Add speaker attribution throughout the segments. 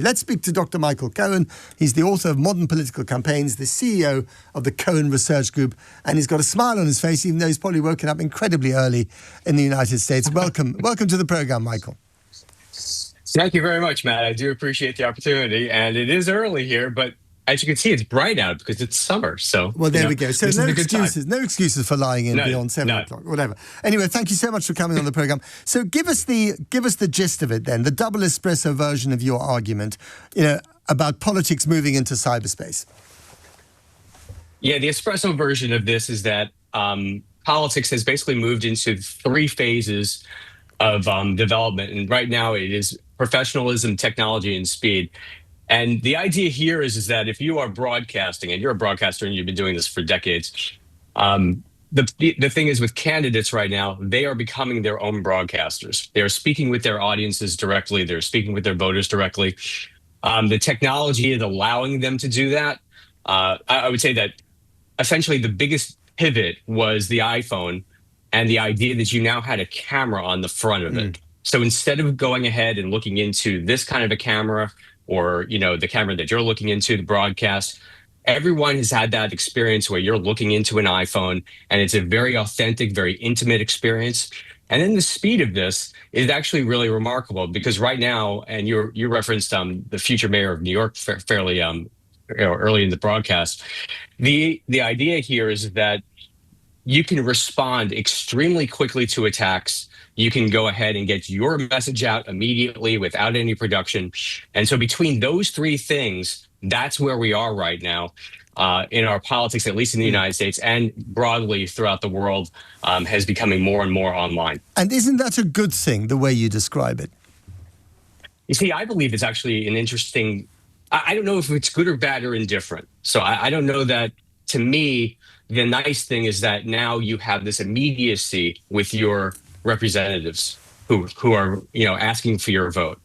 Speaker 1: Let's speak to Dr. Michael Cohen. He's the author of Modern Political Campaigns, the CEO of the Cohen Research Group, and he's got a smile on his face, even though he's probably woken up incredibly early in the United States. Welcome to the program, Michael.
Speaker 2: Thank you very much, Matt. I do appreciate the opportunity, and it is early here, but as you can see, it's bright out because it's summer. So,
Speaker 1: well, there we go. So no excuses for lying in beyond 7 o'clock, whatever. Anyway, thank you so much for coming on the program. So give us the gist of it then, the double espresso version of your argument, about politics moving into cyberspace.
Speaker 2: Yeah, the espresso version of this is that politics has basically moved into 3 phases of development, and right now it is professionalism, technology, and speed. And the idea here is that if you are broadcasting, and you're a broadcaster and you've been doing this for decades, the thing is with candidates right now, they are becoming their own broadcasters. They're speaking with their audiences directly. They're speaking with their voters directly. The technology is allowing them to do that. I would say that essentially the biggest pivot was the iPhone and the idea that you now had a camera on the front of it. So instead of going ahead and looking into this kind of a camera, or, the camera that you're looking into, the broadcast, everyone has had that experience where you're looking into an iPhone and it's a very authentic, very intimate experience. And then the speed of this is actually really remarkable because right now, and you referenced the future mayor of New York fairly early in the broadcast. The idea here is that you can respond extremely quickly to attacks. You can go ahead and get your message out immediately without any production. And so between those 3 things, that's where we are right now in our politics, at least in the United States and broadly throughout the world, has becoming more and more online.
Speaker 1: And isn't that a good thing, the way you describe it?
Speaker 2: You see, I believe it's actually an interesting, I don't know if it's good or bad or indifferent. So I don't know that. To me, the nice thing is that now you have this immediacy with your representatives who are asking for your vote.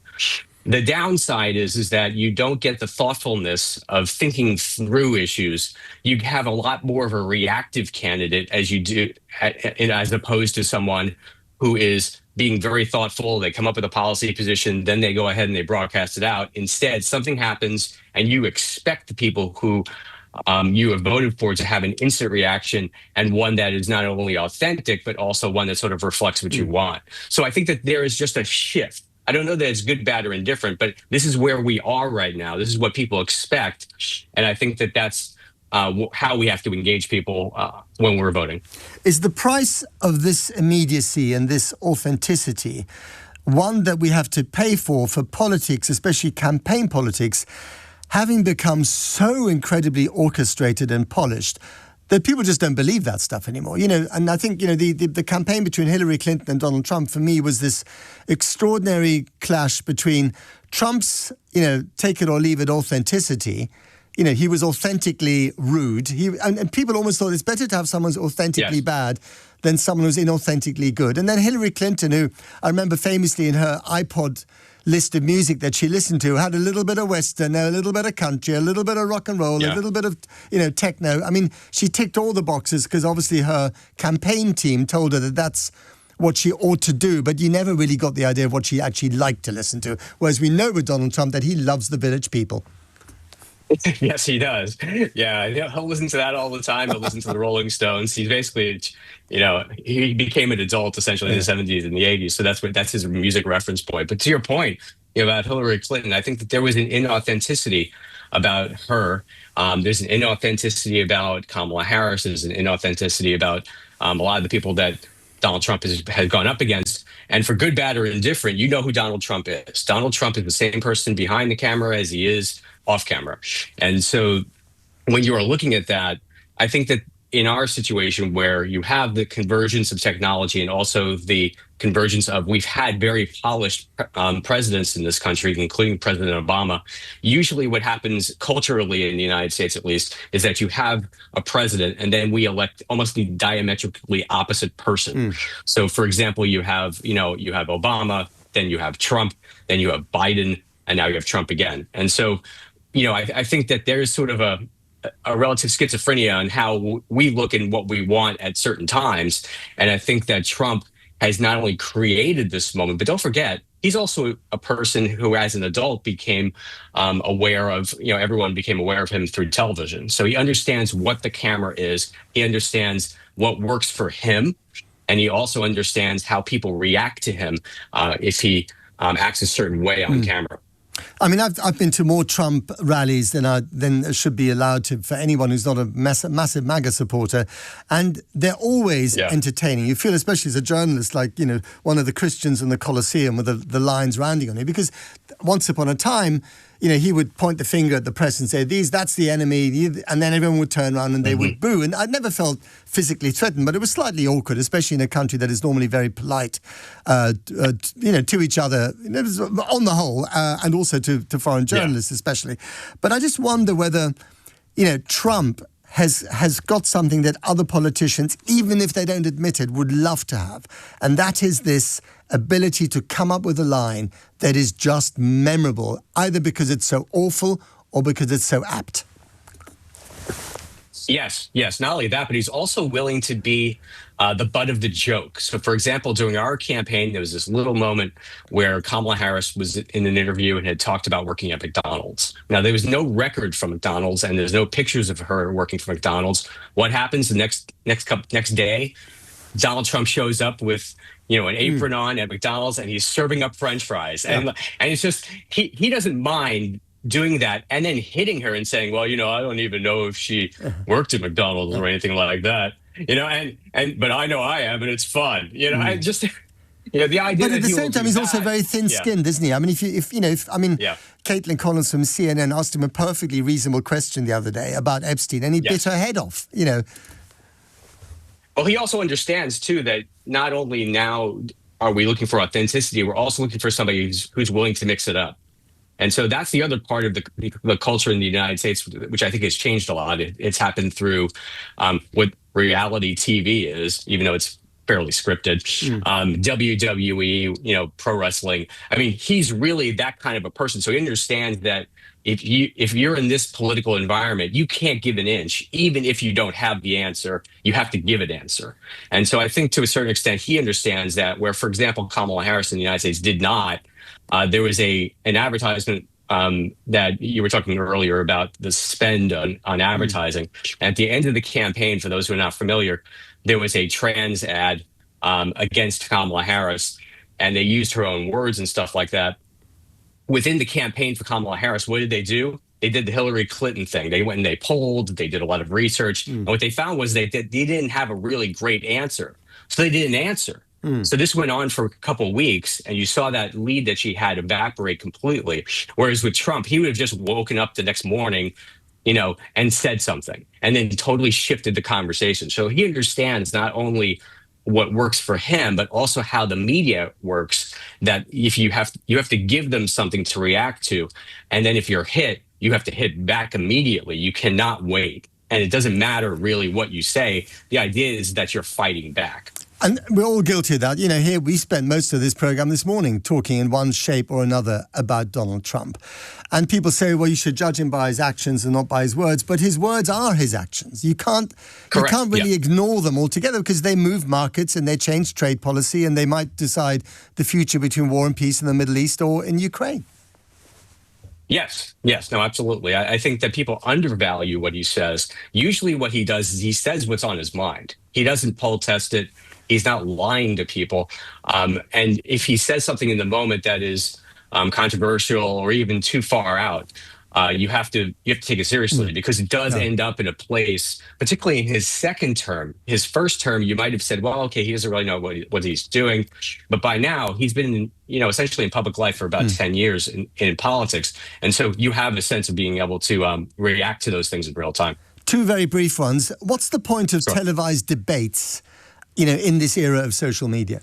Speaker 2: The downside is that you don't get the thoughtfulness of thinking through issues. You have a lot more of a reactive candidate as opposed to someone who is being very thoughtful. They come up with a policy position, then they go ahead and they broadcast it out. Instead, something happens and you expect the people who you have voted for to have an instant reaction, and one that is not only authentic, but also one that sort of reflects what you want. So I think that there is just a shift. I don't know that it's good, bad, or indifferent, but this is where we are right now. This is what people expect. And I think that that's how we have to engage people when we're voting.
Speaker 1: Is the price of this immediacy and this authenticity one that we have to pay for politics, especially campaign politics, having become so incredibly orchestrated and polished that people just don't believe that stuff anymore? And I think, the campaign between Hillary Clinton and Donald Trump, for me, was this extraordinary clash between Trump's, take it or leave it authenticity. He was authentically rude. And people almost thought it's better to have someone who's authentically bad than someone who's inauthentically good. And then Hillary Clinton, who I remember famously in her iPod list of music that she listened to, had a little bit of Western, a little bit of country, a little bit of rock and roll, a little bit of, techno. I mean, she ticked all the boxes because obviously her campaign team told her that that's what she ought to do, but you never really got the idea of what she actually liked to listen to. Whereas we know with Donald Trump that he loves the village people.
Speaker 2: Yes, he does. Yeah, he'll listen to that all the time. He'll listen to the Rolling Stones. He's basically, he became an adult essentially in the 70s and the 80s. So that's his music reference point. But to your point about Hillary Clinton, I think that there was an inauthenticity about her. There's an inauthenticity about Kamala Harris. There's an inauthenticity about a lot of the people that Donald Trump has gone up against. And for good, bad, or indifferent, you know who Donald Trump is. Donald Trump is the same person behind the camera as he is off camera. And so when you are looking at that, I think that in our situation where you have the convergence of technology and also the convergence of, we've had very polished presidents in this country, including President Obama. Usually what happens culturally in the United States, at least, is that you have a president and then we elect almost the diametrically opposite person. So for example, you have Obama, then you have Trump, then you have Biden, and now you have Trump again. And so, I think that there is sort of a relative schizophrenia on how we look and what we want at certain times. And I think that Trump has not only created this moment, but don't forget, he's also a person who, as an adult, became aware of, everyone became aware of him through television. So he understands what the camera is. He understands what works for him. And he also understands how people react to him if he acts a certain way on camera.
Speaker 1: I mean, I've been to more Trump rallies than should be allowed to for anyone who's not a massive MAGA supporter, and they're always entertaining. You feel, especially as a journalist, like one of the Christians in the Colosseum with the lines rounding on you, because once upon a time, he would point the finger at the press and say, that's the enemy, and then everyone would turn around and they would boo. And I never felt physically threatened, but it was slightly awkward, especially in a country that is normally very polite, to each other, on the whole, and also to foreign journalists especially. But I just wonder whether, Trump has got something that other politicians, even if they don't admit it, would love to have. And that is this ability to come up with a line that is just memorable, either because it's so awful or because it's so apt.
Speaker 2: Yes. Not only that, but he's also willing to be the butt of the joke. So, for example, during our campaign, there was this little moment where Kamala Harris was in an interview and had talked about working at McDonald's. Now, there was no record from McDonald's, and there's no pictures of her working for McDonald's. What happens the next day? Donald Trump shows up with an apron on at McDonald's, and he's serving up French fries, and it's just he doesn't mind doing that, and then hitting her and saying, well, I don't even know if she worked at McDonald's or anything like that, but I know I am, and it's fun, I just, the idea.
Speaker 1: But at the same time, he's also very thin-skinned, isn't he? I mean, if Caitlin Collins from CNN asked him a perfectly reasonable question the other day about Epstein, and he bit her head off,
Speaker 2: Well, he also understands, too, that not only now are we looking for authenticity, we're also looking for somebody who's willing to mix it up. And so that's the other part of the culture in the United States, which I think has changed a lot. It's happened through what reality TV is, even though it's fairly scripted. WWE, pro wrestling. I mean, he's really that kind of a person. So he understands that if you're in this political environment, you can't give an inch. Even if you don't have the answer, you have to give an answer. And so I think to a certain extent, he understands that, where, for example, Kamala Harris in the United States did not. There was an advertisement that you were talking earlier about, the spend on advertising. At the end of the campaign, for those who are not familiar, there was a trans ad against Kamala Harris, and they used her own words and stuff like that. Within the campaign for Kamala Harris, what did they do? They did the Hillary Clinton thing. They went and they polled, they did a lot of research. And what they found was they didn't have a really great answer. So they didn't answer. So this went on for a couple of weeks, and you saw that lead that she had evaporate completely. Whereas with Trump, he would have just woken up the next morning, and said something, and then totally shifted the conversation. So he understands not only what works for him, but also how the media works, that if you have to give them something to react to. And then if you're hit, you have to hit back immediately. You cannot wait. And it doesn't matter really what you say. The idea is that you're fighting back.
Speaker 1: And we're all guilty of that. Here we spent most of this program this morning talking in one shape or another about Donald Trump. And people say, well, you should judge him by his actions and not by his words. But his words are his actions. You can't really ignore them altogether, because they move markets and they change trade policy, and they might decide the future between war and peace in the Middle East or in Ukraine.
Speaker 2: Yes, no, absolutely. I think that people undervalue what he says. Usually what he does is he says what's on his mind. He doesn't poll test it. He's not lying to people. And if he says something in the moment that is controversial or even too far out, you have to take it seriously, because it does end up in a place, particularly in his second term. His first term, you might have said, well, okay, he doesn't really know what he's doing. But by now, he's been, essentially in public life for about 10 years in politics. And so you have a sense of being able to react to those things in real time.
Speaker 1: Two very brief ones. What's the point of televised debates, in this era of social media?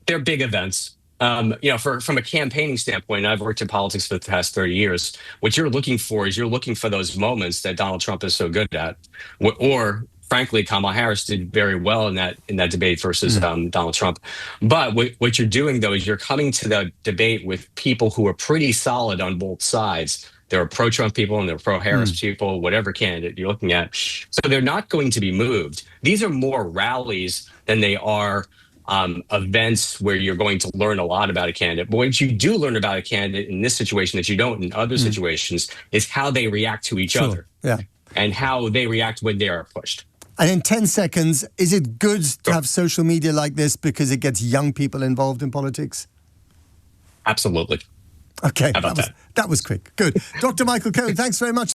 Speaker 2: They're big events. From a campaigning standpoint, I've worked in politics for the past 30 years. What you're looking for those moments that Donald Trump is so good at, or frankly, Kamala Harris did very well in that debate versus Donald Trump. But what you're doing, though, is you're coming to the debate with people who are pretty solid on both sides. There are pro-Trump people and there are pro-Harris people, whatever candidate you're looking at. So they're not going to be moved. These are more rallies than they are events where you're going to learn a lot about a candidate. But what you do learn about a candidate in this situation that you don't in other situations is how they react to each other.
Speaker 1: Yeah.
Speaker 2: And how they react when they are pushed.
Speaker 1: And in 10 seconds, is it good to have social media like this because it gets young people involved in politics?
Speaker 2: Absolutely.
Speaker 1: Okay,
Speaker 2: How about that?
Speaker 1: That was quick. Good. Dr. Michael Cohen, thanks very much.